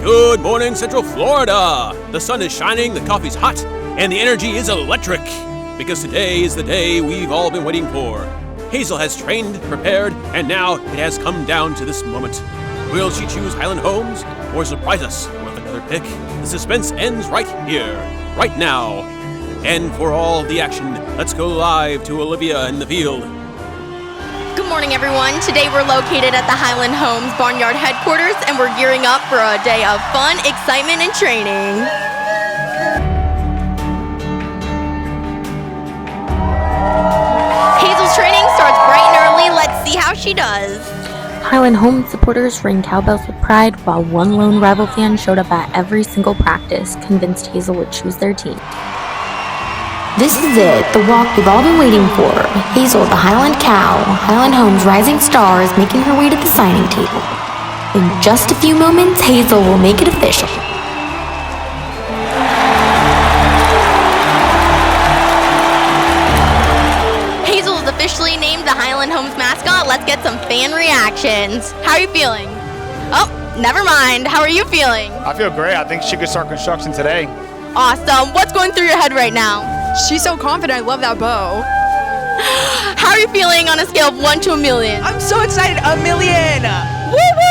Good morning, Central Florida. The sun is shining, the coffee's hot, and the energy is electric. Because today is the day we've all been waiting for. Hazel has trained, prepared, and now it has come down to this moment. Will she choose Highland Homes or surprise us with another pick? The suspense ends right here, right now. And for all the action, let's go live to Olivia in the field. Good morning, everyone. Today we're located at the Highland Homes Barnyard headquarters, and we're gearing up for a day of fun, excitement, and training. Hazel's training starts bright and early. Let's see how she does. Highland Homes supporters rang cowbells with pride, while one lone rival fan showed up at every single practice, convinced Hazel would choose their team. This is it, the walk we've all been waiting for. Hazel, the Highland Cow, Highland Homes' rising star, is making her way to the signing table. In just a few moments, Hazel will make it official. Hazel is officially named the Highland Homes mascot. Let's get some fan reactions. How are you feeling? Oh, never mind. How are you feeling? I feel great. I think she could start construction today. Awesome. What's going through your head right now? She's so confident. I love that bow. How are you feeling on a scale of 1 to 1 million? I'm so excited. 1 million. Woo woo!